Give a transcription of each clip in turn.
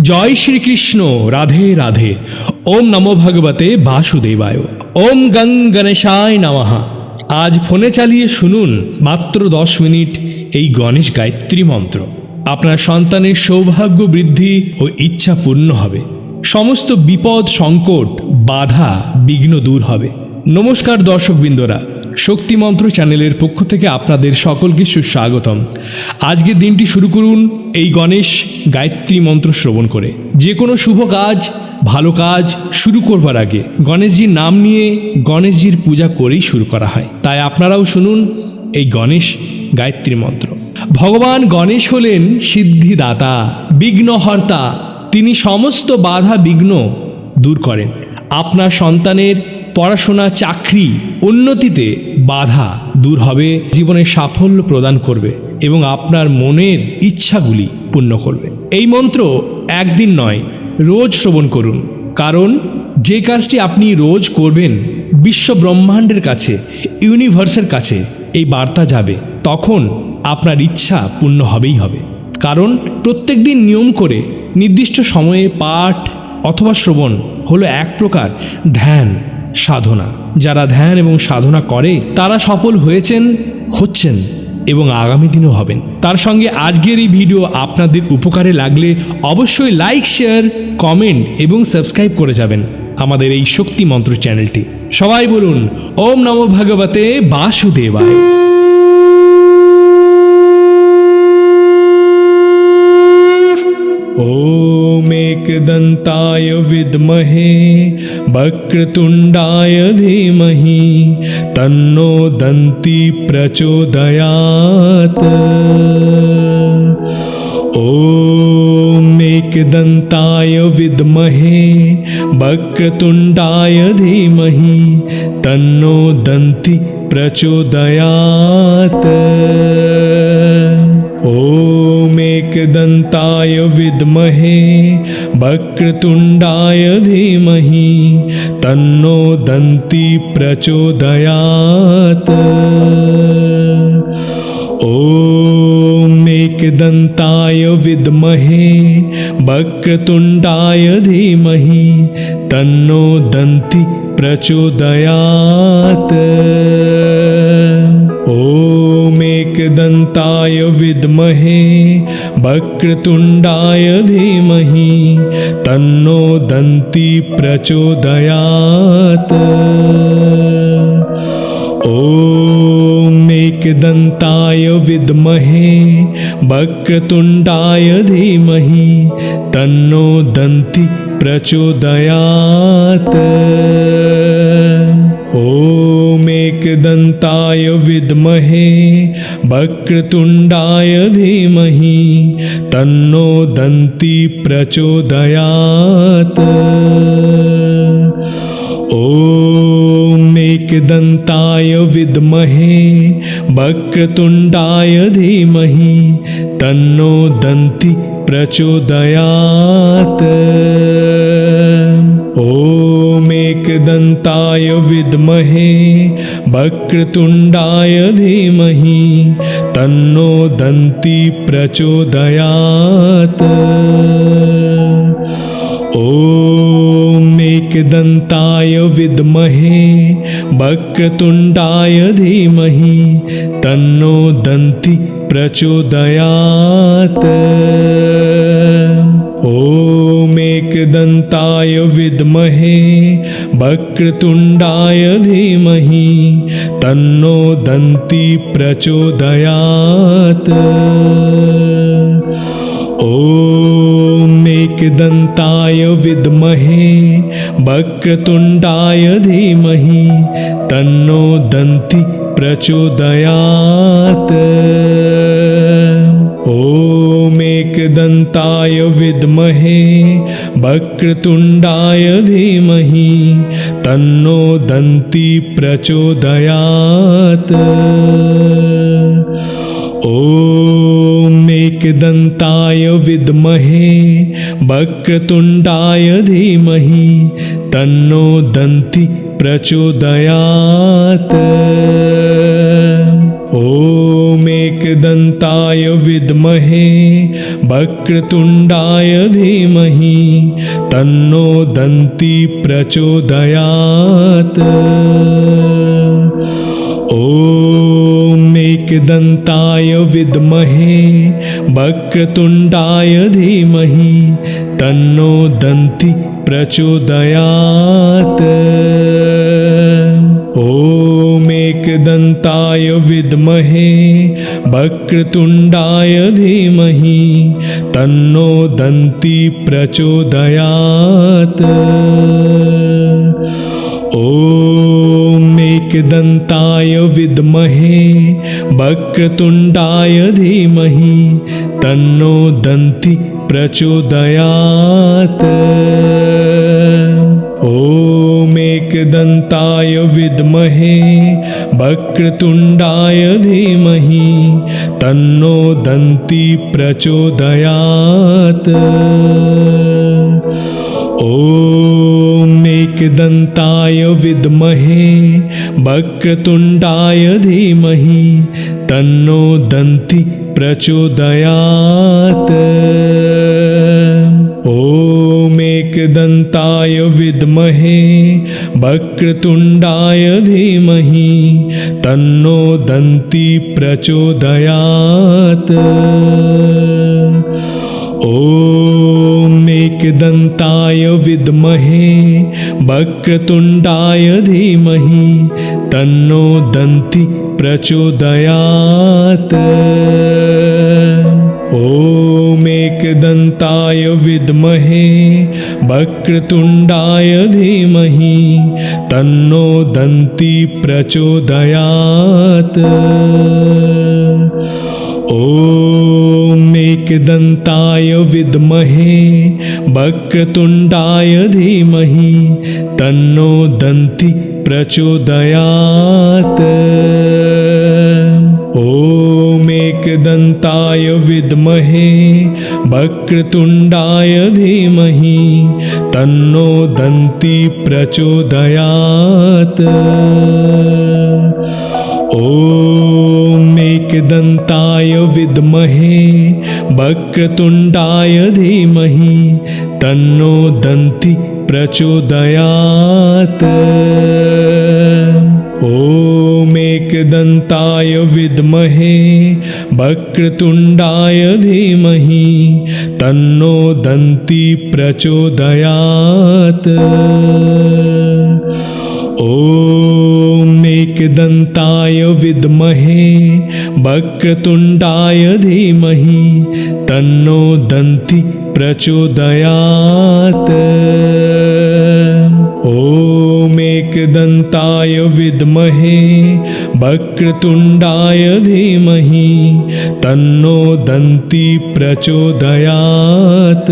জয় শ্রীকৃষ্ণ। রাধে রাধে। ওম নমো ভগবতে বাসুদেবায়। ওম গং গণেশায় নমঃ। আজ ফোনে চালিয়ে শুনুন মাত্র 10 মিনিট এই গণেশ গায়ত্রী মন্ত্র। আপনার সন্তানের সৌভাগ্য বৃদ্ধি ও ইচ্ছা পূর্ণ হবে। সমস্ত বিপদ সংকট বাধা বিঘ্ন দূর হবে। নমস্কার দর্শকবৃন্দরা, শক্তিমন্ত্র চ্যানেলের পক্ষ থেকে আপনাদের সকলকে সুস্বাগতম। আজকের দিনটি শুরু করুন এই গণেশ গায়ত্রী মন্ত্র শ্রবণ করে। যে কোনো শুভ কাজ ভালো কাজ শুরু করবার আগে গণেশজির নাম নিয়ে গণেশজির পূজা করেই শুরু করা হয়। তাই আপনারাও শুনুন এই গণেশ গায়ত্রী মন্ত্র। ভগবান গণেশ হলেন সিদ্ধিদাতা, বিঘ্নহর্তা। তিনি সমস্ত বাধা বিঘ্ন দূর করেন। আপনার সন্তানের পড়াশোনা, চাকরি, উন্নতিতে বাধা দূর হবে, জীবনে সাফল্য প্রদান করবে এবং আপনার মনের ইচ্ছাগুলি পূর্ণ করবে। এই মন্ত্র একদিন নয়, রোজ শ্রবণ করুন। কারণ যে কাজটি আপনি রোজ করবেন, বিশ্ব ব্রহ্মাণ্ডের কাছে, ইউনিভার্সের কাছে এই বার্তা যাবে। তখন আপনার ইচ্ছা পূর্ণ হবেই হবে। কারণ প্রত্যেক দিন নিয়ম করে নির্দিষ্ট সময়ে পাঠ অথবা শ্রবণ হলো এক প্রকার ধ্যান সাধনা। যারা ধ্যান এবং সাধনা করে তারা সফল হয়েছেন, হচ্ছেন এবং আগামী দিনও হবেন। তার সঙ্গে আজকের এই ভিডিও আপনাদের উপকারে লাগলে অবশ্যই লাইক, শেয়ার, কমেন্ট এবং সাবস্ক্রাইব করে যাবেন আমাদের এই শক্তি মন্ত্র চ্যানেলটি। সবাই বলুন ওম নমো ভগবতে বাসুদেবায়। ओम एकदंताय विद्महे वक्रतुंडाय धीमहि तन्नो दन्ति प्रचोदयात्। ओम एकदंताय विद्महे वक्रतुंडाय धीमहि तन्नो दन्ति प्रचोदयात्। ओम एकदंताय विद्महे वक्रतुंडाय धीमहि तन्नो दन्ति प्रचोदयात्। ओम एकदंताय विद्महे वक्रतुंडाय धीमहि तन्नो दन्ति प्रचोदयात्। ओम एकदंताय विद्महे वक्रतुंडाय धीमहि तन्नो दन्ति प्रचोदयात्। ओम एकदंताय विद्महे वक्रतुंडाय धीमहि तन्नो दन्ति प्रचोदयात्। ओम एकदंताय विद्महे वक्रतुंडाय धीमहि तन्नो दन्ति प्रचोदयात्। ओम एकदंताय विद्महे वक्रतुंडाय धीमहि तन्नो दन्ति प्रचोदयात्। ओम एकदंताय विद्महे वक्रतुंडाय धीमहि तन्नो दन्ति प्रचोदयात्। ओम एकदंताय विद्महे वक्रतुंडाय धीमहि तन्नो दन्ति प्रचोदयात्। ओम एकदंताय विद्महे वक्रतुंडाय धीमहि तन्नो दन्ति प्रचोदयात्। ओम एकदंताय विद्महे वक्रतुंडाय धीमहि तन्नो दन्ति प्रचोदयात्। ओम एकदंताय विद्महे वक्रतुंडाय धीमहि तन्नो दन्ति प्रचोदयात्। ओम एकदंताय विद्महे वक्रतुंडाय धीमहि तन्नो दन्ति प्रचोदयात्। ॐ एकदन्ताय विद्महे वक्रतुण्डाय धीमहि तन्नो दन्ती प्रचोदयात्। ॐ एकदन्ताय विद्महे वक्रतुण्डाय धीमहि तन्नो दन्ती प्रचोदयात्। ॐ एकदन्ताय विद्महे वक्रतुण्डाय धीमहि तन्नो दन्ती प्रचोदयात्। ॐ एकदन्ताय विद्महे वक्रतुण्डाय धीमहि तन्नो दन्ती प्रचोदयात्। ॐ एकदन्ताय विद्महे वक्रतुण्डाय धीमहि तन्नो दन्ती प्रचोदयात्। ॐ एकदन्ताय विद्महे वक्रतुण्डाय धीमहि तन्नो दन्ती प्रचोदयात्। ॐ एकदन्ताय विद्महे वक्रतुण्डाय धीमहि तन्नो दन्ती प्रचोदयात्। ॐ एकदन्ताय विद्महे वक्रतुण्डाय धीमहि तन्नो दन्ती प्रचोदयात्। ॐ एकदन्ताय विद्महे वक्रतुण्डाय धीमहि तन्नो दन्ती प्रचोदयात्। ॐ एकदन्ताय विद्महे वक्रतुण्डाय धीमहि तन्नो दन्ती प्रचोदयात्। ॐ एकदन्ताय विद्महे वक्रतुण्डाय धीमहि तन्नो दन्ती प्रचोदयात्। ॐ एकदन्ताय विद्महे वक्रतुण्डाय धीमहि तन्नो दन्ती प्रचोदयात्। ॐ एकदन्ताय विद्महे वक्रतुण्डाय धीमहि तन्नो दन्ती प्रचोदयात्। ॐ एकदन्ताय विद्महे वक्रतुण्डाय धीमहि तन्नो दन्ती प्रचोदयात्। ॐ एकदन्ताय विद्महे वक्रतुण्डाय धीमहि तन्नो दन्ती प्रचोदयात्।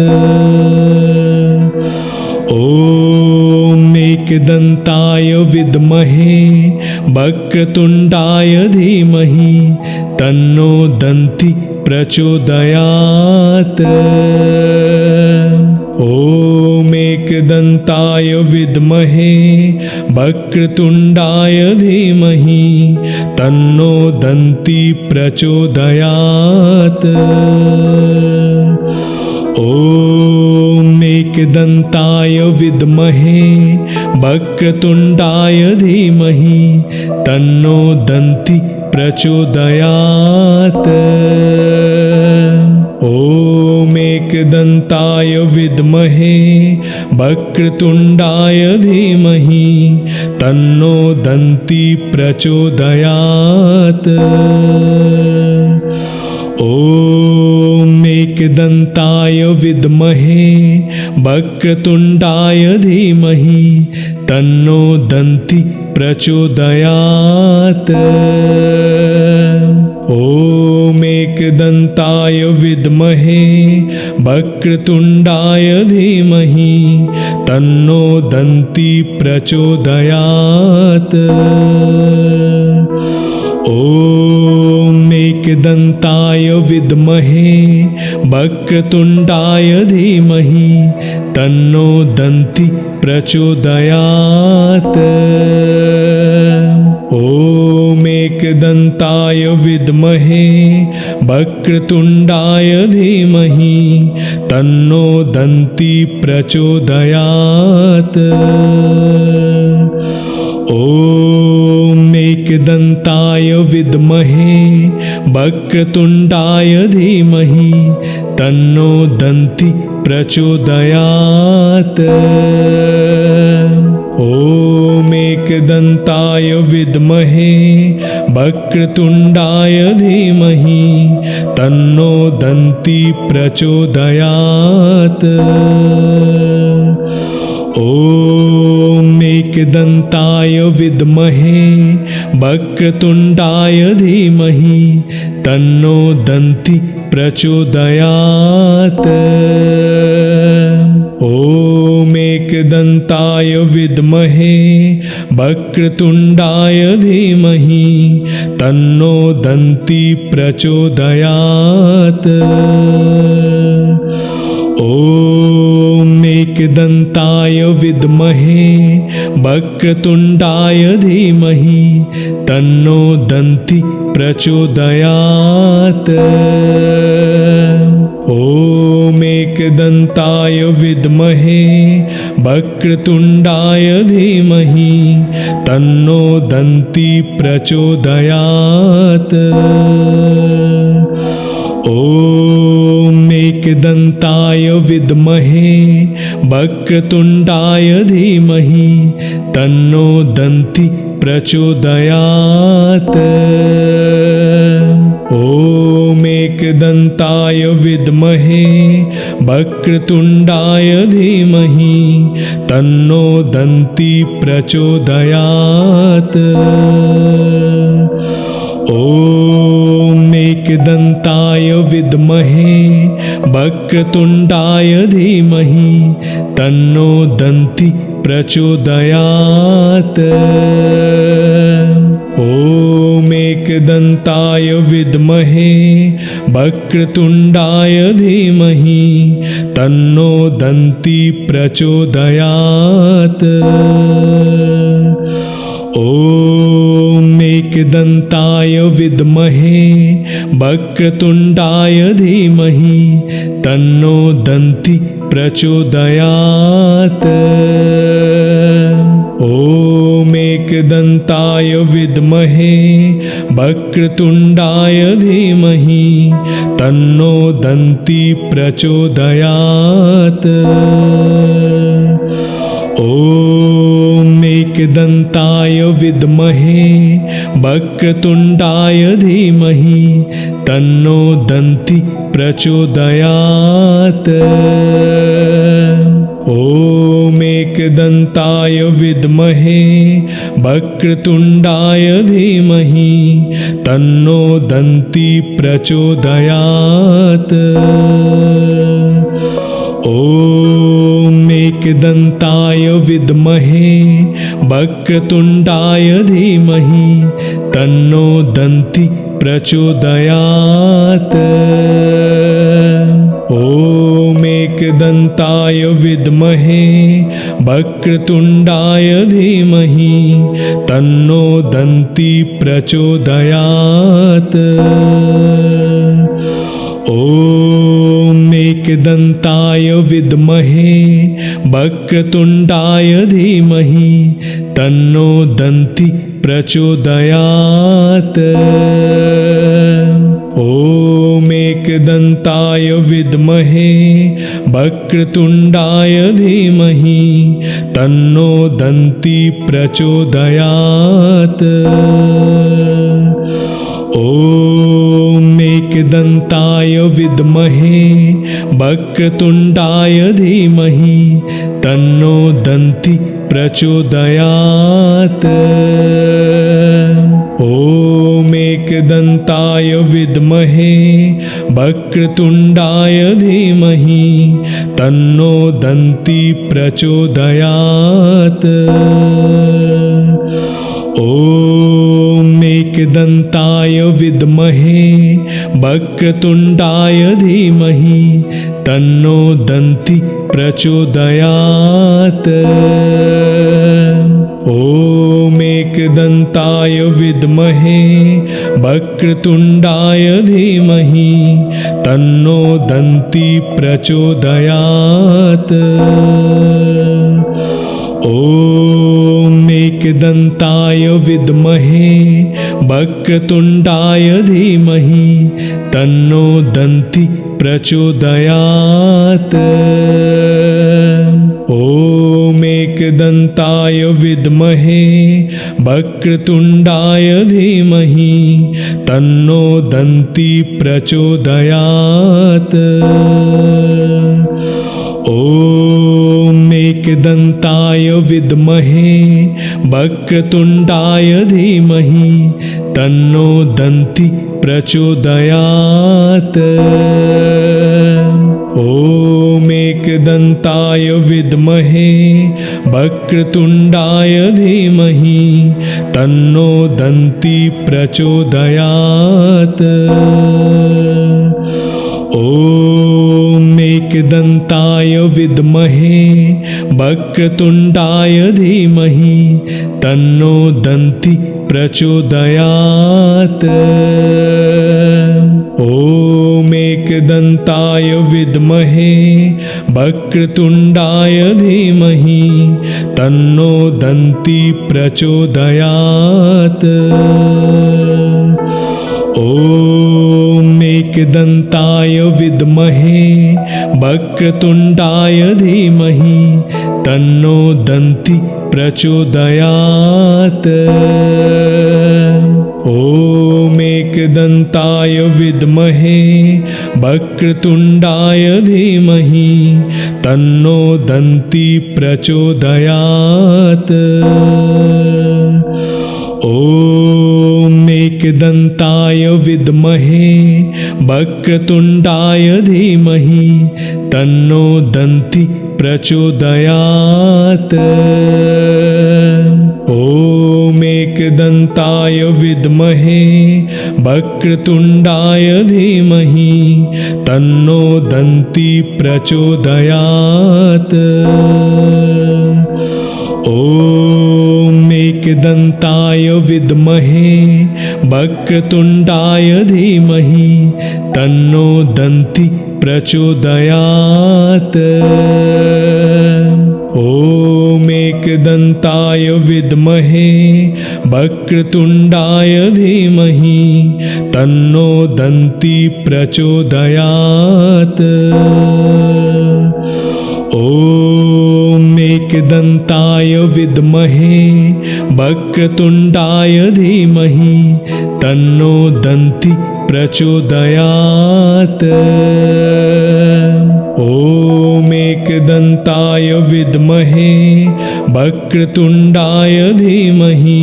ॐ एकदन्ताय विद्महे वक्रतुण्डाय धीमहि तन्नो दन्ती प्रचोदयात्। ॐ एकदन्ताय विद्महे वक्रतुण्डाय धीमहि तन्नो दन्ती प्रचोदयात्। ॐ एकदन्ताय विद्महे वक्रतुण्डाय धीमहि तन्नो दन्ती प्रचोदयात्। ॐ एकदन्ताय विद्महे वक्रतुण्डाय धीमहि तन्नो दन्ती प्रचोदयात्। ॐ एकदन्ताय विद्महे वक्रतुण्डाय धीमहि तन्नो दन्ती प्रचोदयात्। ॐ एकदन्ताय विद्महे वक्रतुण्डाय धीमहि तन्नो दन्ती प्रचोदयात्। ॐ एकदन्ताय विद्महे वक्रतुण्डाय धीमहि तन्नो दन्ति प्रचोदयात्। ॐ एकदन्ताय विद्महे वक्रतुण्डाय धीमहि तन्नो दन्ति प्रचोदयात्। ॐ एकदन्ताय विद्महे वक्रतुण्डाय धीमहि तन्नो दन्ति प्रचोदयात्। ॐ एकदन्ताय विद्महे वक्रतुण्डाय धीमहि तन्नो दन्ति प्रचोदयात्। ॐ एकदन्ताय विद्महे वक्रतुण्डाय धीमहि तन्नो दन्ति प्रचोदयात्। ॐ एकदन्ताय विद्महे वक्रतुण्डाय धीमहि तन्नो दन्ति प्रचोदयात्। ॐ एकदन्ताय विद्महे वक्रतुण्डाय धीमहि तन्नो दन्ति प्रचोदयात्। ॐ एकदन्ताय विद्महे वक्रतुण्डाय धीमहि तन्नो दन्ति प्रचोदयात्। ॐ एकदन्ताय विद्महे वक्रतुण्डाय धीमहि तन्नो दन्ति प्रचोदयात्। ॐ एकदन्ताय विद्महे वक्रतुण्डाय धीमहि तन्नो दन्ति प्रचोदयात्। ॐ एकदन्ताय विद्महे वक्रतुण्डाय धीमहि तन्नो दन्ति प्रचोदयात्। ॐ एकदन्ताय विद्महे वक्रतुण्डाय धीमहि तन्नो दन्ति प्रचोदयात्। ॐ एकदन्ताय विद्महे वक्रतुण्डाय धीमहि तन्नो दन्ति प्रचोदयात्। ॐ एकदन्ताय विद्महे वक्रतुण्डाय धीमहि तन्नो दन्ति प्रचोदयात्। ॐ एकदन्ताय विद्महे वक्रतुण्डाय धीमहि तन्नो दन्ति प्रचोदयात्। ॐ एकदन्ताय विद्महे वक्रतुण्डाय धीमहि तन्नो दन्ति प्रचोदयात्। ॐ एकदन्ताय विद्महे वक्रतुण्डाय धीमहि तन्नो दन्ति प्रचोदयात्। ॐ एकदन्ताय विद्महे वक्रतुण्डाय धीमहि तन्नो दन्ति प्रचोदयात्। ॐ एकदन्ताय विद्महे वक्रतुण्डाय धीमहि तन्नो दन्ति प्रचोदयात्। ॐ एकदन्ताय विद्महे वक्रतुण्डाय धीमहि तन्नो दन्ति प्रचोदयात्। ॐ एकदन्ताय विद्महे वक्रतुण्डाय धीमहि तन्नो दन्ति प्रचोदयात्। ॐ एकदन्ताय विद्महे वक्रतुण्डाय धीमहि तन्नो दन्ति प्रचोदयात्। ॐ एकदन्ताय विद्महे वक्रतुण्डाय धीमहि तन्नो दन्ति प्रचोदयात्। ॐ एकदन्ताय विद्महे वक्रतुण्डाय धीमहि तन्नो दन्ति प्रचोदयात्। ॐ एकदन्ताय विद्महे वक्रतुण्डाय धीमहि तन्नो दन्ति प्रचोदयात्। ॐ एकदन्ताय विद्महे वक्रतुण्डाय धीमहि तन्नो दन्ति प्रचोदयात्। ॐ एकदन्ताय विद्महे वक्रतुण्डाय धीमहि तन्नो दन्ति प्रचोदयात्। ॐ एकदन्ताय विद्महे वक्रतुण्डाय धीमहि तन्नो दन्ति प्रचोदयात्। ॐ एकदन्ताय विद्महे वक्रतुण्डाय धीमहि तन्नो दन्ति प्रचोदयात्। ॐ एकदन्ताय विद्महे वक्रतुण्डाय धीमहि तन्नो दन्ति प्रचोदयात्। ॐ एकदन्ताय विद्महे वक्रतुण्डाय धीमहि तन्नो दन्ति प्रचोदयात्। ॐ एकदन्ताय विद्महे वक्रतुण्डाय धीमहि तन्नो दन्ति प्रचोदयात्। ॐ एकदन्ताय विद्महे वक्रतुण्डाय धीमहि तन्नो दन्ति प्रचोदयात्। ॐ एकदन्ताय विद्महे वक्रतुण्डाय धीमहि तन्नो दन्ति प्रचोदयात्। ॐ एकदन्ताय विद्महे वक्रतुण्डाय धीमहि तन्नो दन्ति प्रचोदयात्। ॐ एकदन्ताय विद्महे वक्रतुण्डाय धीमहि तन्नो दन्ति प्रचोदयात्। ॐ एकदन्ताय विद्महे वक्रतुण्डाय धीमहि तन्नो दन्ति प्रचोदयात्। ॐ एकदन्ताय विद्महे वक्रतुण्डाय धीमहि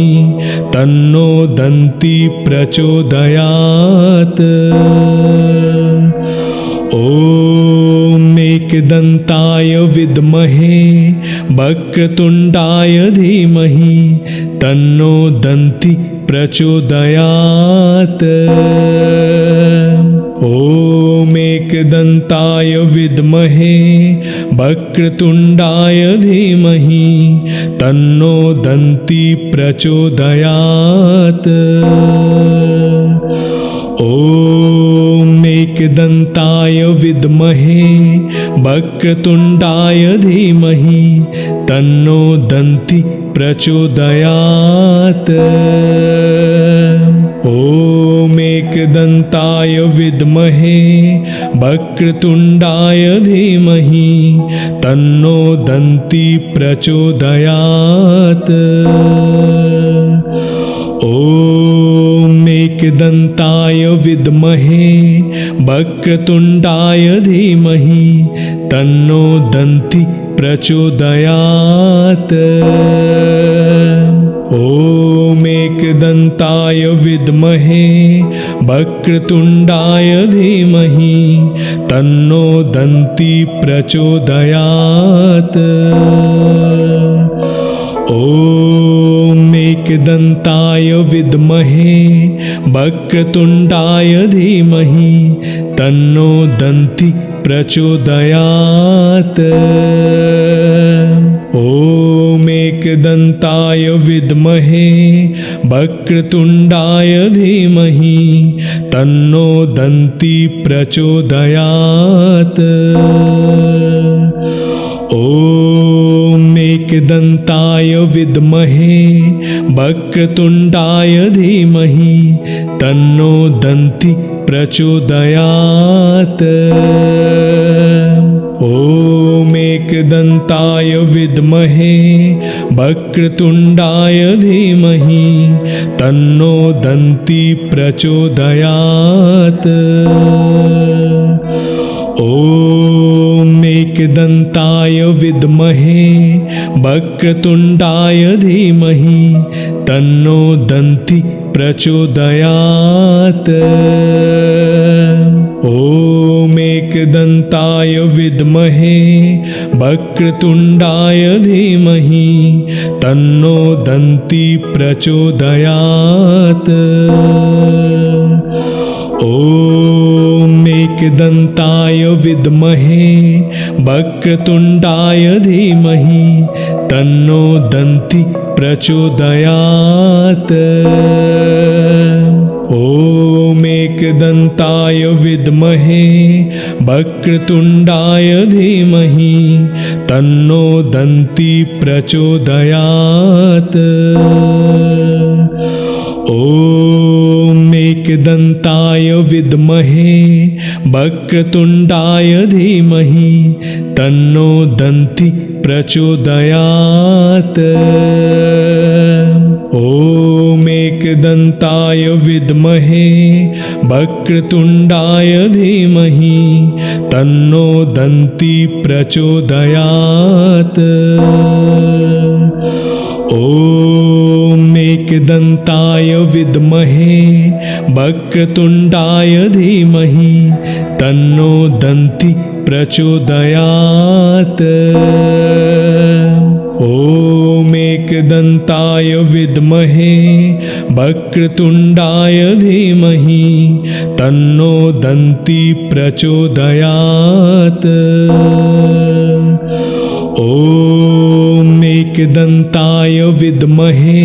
तन्नो दन्ति प्रचोदयात्। ॐ एकदन्ताय विद्महे वक्रतुण्डाय धीमहि तन्नो दन्ति प्रचोदयात्। ॐ एकदन्ताय विद्महे वक्रतुण्डाय धीमहि तन्नो दन्ति प्रचोदयात्। ॐ एकदन्ताय विद्महे वक्रतुण्डाय धीमहि तन्नो दन्ति प्रचोदयात्। ॐ एकदन्ताय विद्महे वक्रतुण्डाय धीमहि तन्नो दन्ति प्रचोदयात्। ॐ एकदन्ताय विद्महे वक्रतुण्डाय धीमहि तन्नो दन्ति प्रचोदयात्। ॐ एकदन्ताय विद्महे वक्रतुण्डाय धीमहि तन्नो दन्ति प्रचोदयात्। ॐ एकदन्ताय विद्महे वक्रतुण्डाय धीमहि तन्नो दन्ति प्रचोदयात्। ॐ एकदन्ताय विद्महे वक्रतुण्डाय धीमहि तन्नो दन्ति प्रचोदयात्। ॐ एकदन्ताय विद्महे वक्रतुण्डाय धीमहि तन्नो दन्ति प्रचोदयात्। ॐ एकदन्ताय विद्महे वक्रतुण्डाय धीमहि तन्नो दन्ति प्रचोदयात्। ॐ एकदन्ताय विद्महे वक्रतुण्डाय धीमहि तन्नो दन्ति प्रचोदयात्। ॐ एकदन्ताय विद्महे वक्रतुण्डाय धीमहि तन्नो दन्ति प्रचोदयात्। ॐ एकदन्ताय विद्महे वक्रतुण्डाय धीमहि तन्नो दन्ति प्रचोदयात्। ॐ एकदन्ताय विद्महे वक्रतुण्डाय धीमहि तन्नो दन्ति प्रचोदयात्। ॐ एकदन्ताय विद्महे वक्रतुण्डाय धीमहि तन्नो दन्ति प्रचोदयात्। ॐ एकदन्ताय विद्महे वक्रतुण्डाय धीमहि तन्नो दन्ति प्रचोदयात्। ॐ एकदन्ताय विद्महे वक्रतुण्डाय धीमहि तन्नो दन्ति प्रचोदयात्। ॐ एकदन्ताय विद्महे वक्रतुण्डाय धीमहि तन्नो दन्ति प्रचोदयात्। ॐ एकदन्ताय विद्महे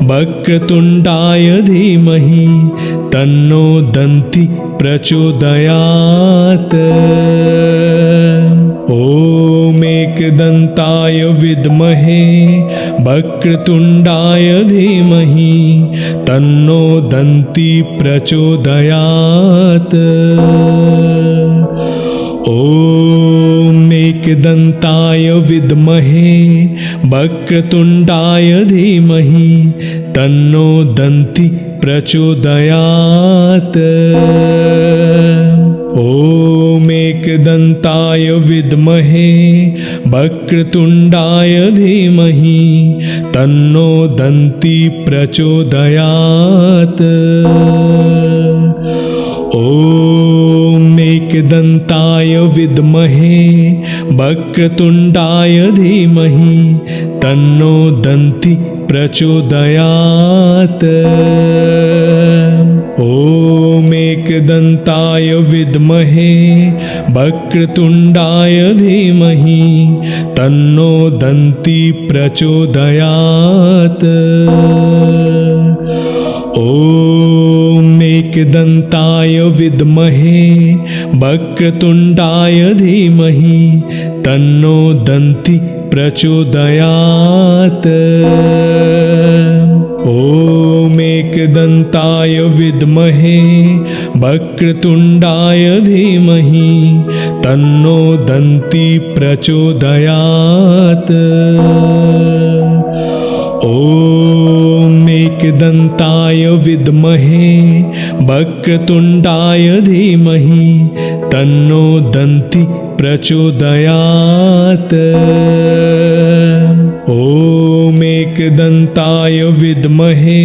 वक्रतुण्डाय धीमहि तन्नो दन्ति प्रचोदयात्। ॐ एकदन्ताय विद्महे वक्रतुण्डाय धीमहि तन्नो दन्ति प्रचोदयात्। ॐ एकदन्ताय विद्महे वक्रतुण्डाय धीमहि तन्नो दन्ति प्रचोदयात्। ॐ एकदन्ताय विद्महे वक्रतुण्डाय धीमहि तन्नो दन्ति प्रचोदयात्। ॐ एकदन्ताय विद्महे वक्रतुण्डाय धीमहि तन्नो दन्ति प्रचोदयात्। ॐ एकदन्ताय विद्महे वक्रतुण्डाय धीमहि तन्नो दन्ति प्रचोदयात्। ॐ एकदन्ताय विद्महे वक्रतुण्डाय धीमहि तन्नो दन्ति प्रचोदयात्। ॐ एकदन्ताय विद्महे वक्रतुण्डाय धीमहि तन्नो दन्ति प्रचोदयात्। ॐ एकदन्ताय विद्महे वक्रतुण्डाय धीमहि तन्नो दन्ति प्रचोदयात्। ॐ एकदन्ताय विद्महे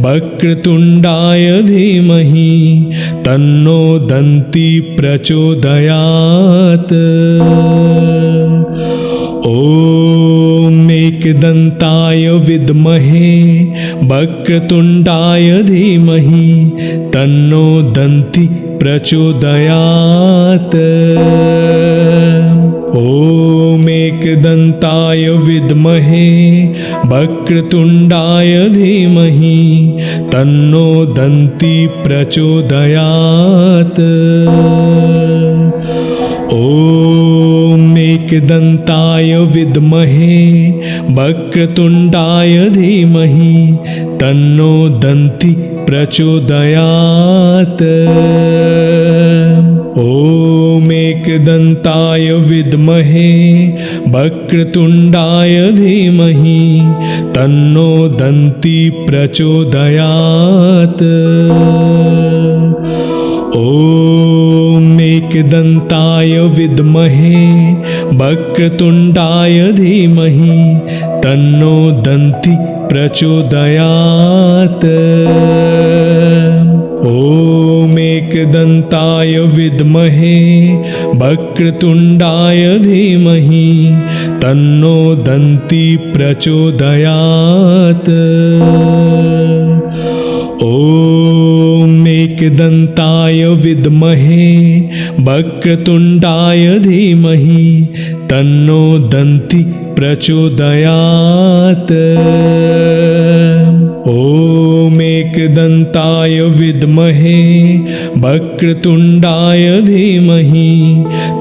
वक्रतुण्डाय धीमहि तन्नो दन्ति प्रचोदयात्। ॐ एकदन्ताय विद्महे वक्रतुण्डाय धीमहि तन्नो दन्ति प्रचोदयात्। ॐ एकदन्ताय विद्महे वक्रतुण्डाय धीमहि तन्नो दन्ति प्रचोदयात्। ॐ एकदन्ताय विद्महे वक्रतुण्डाय धीमहि तन्नो दन्ति प्रचोदयात्। ॐ एकदन्ताय विद्महे वक्रतुण्डाय धीमहि तन्नो दन्ति प्रचोदयात्। ॐ एकदन्ताय विद्महे वक्रतुण्डाय धीमहि तन्नो दन्ति प्रचोदयात्। ॐ एकदन्ताय विद्महे वक्रतुण्डाय धीमहि तन्नो दन्ति प्रचोदयात्। ॐ एकदन्ताय विद्महे वक्रतुण्डाय धीमहि तन्नो दन्ति प्रचोदयात्। ॐ एकदन्ताय विद्महे वक्रतुण्डाय धीमहि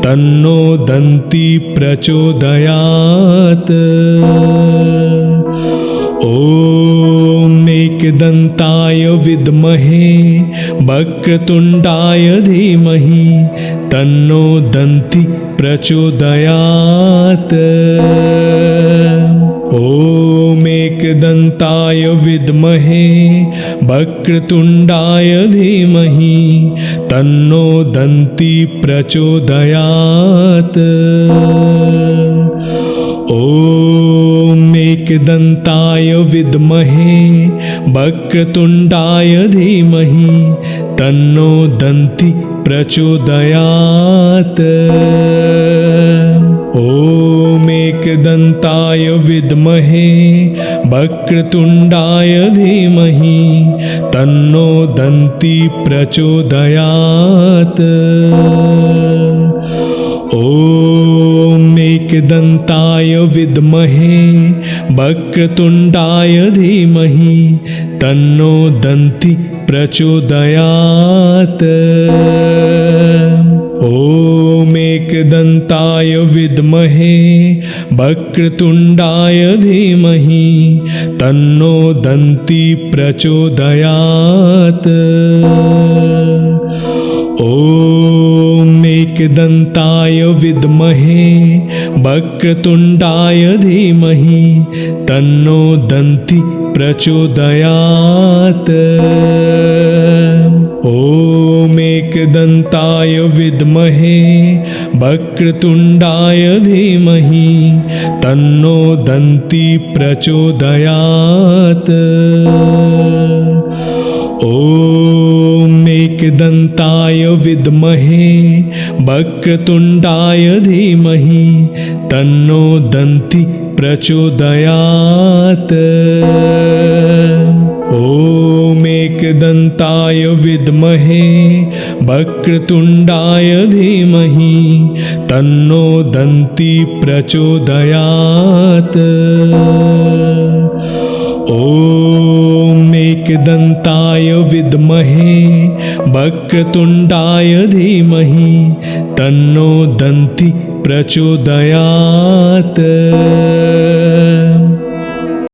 तन्नो दन्ति प्रचोदयात्। ॐ एकदन्ताय विद्महे वक्रतुण्डाय धीमहि तन्नो दन्ति प्रचोदयात्। ॐ एकदन्ताय विद्महे वक्रतुण्डाय धीमहि तन्नो दन्ति प्रचोदयात्। ॐ एकदन्ताय विद्महे वक्रतुण्डाय धीमहि तन्नो दन्ति प्रचोदयात्। ॐ एकदन्ताय विद्महे वक्रतुण्डाय धीमहि तन्नो दन्ति प्रचोदयात्। ॐ एकदन्ताय विद्महे वक्रतुण्डाय धीमहि तन्नो दन्ति प्रचोदयात्। ॐ एकदन्ताय विद्महे वक्रतुण्डाय धीमहि तन्नो दन्ति प्रचोदयात्। ॐ एकदन्ताय विद्महे वक्रतुण्डाय धीमहि तन्नो दन्ति प्रचोदयात्। ॐ एकदन्ताय विद्महे वक्रतुण्डाय धीमहि तन्नो दन्ति प्रचोदयात्। ॐ एकदन्ताय विद्महे वक्रतुण्डाय धीमहि तन्नो दन्ति प्रचोदयात्। ॐ एकदन्ताय विद्महे वक्रतुण्डाय धीमहि तन्नो दन्ति प्रचोदयात्। ॐ एकदन्ताय विद्महे वक्रतुण्डाय धीमहि तन्नो दन्ति प्रचोदयात्।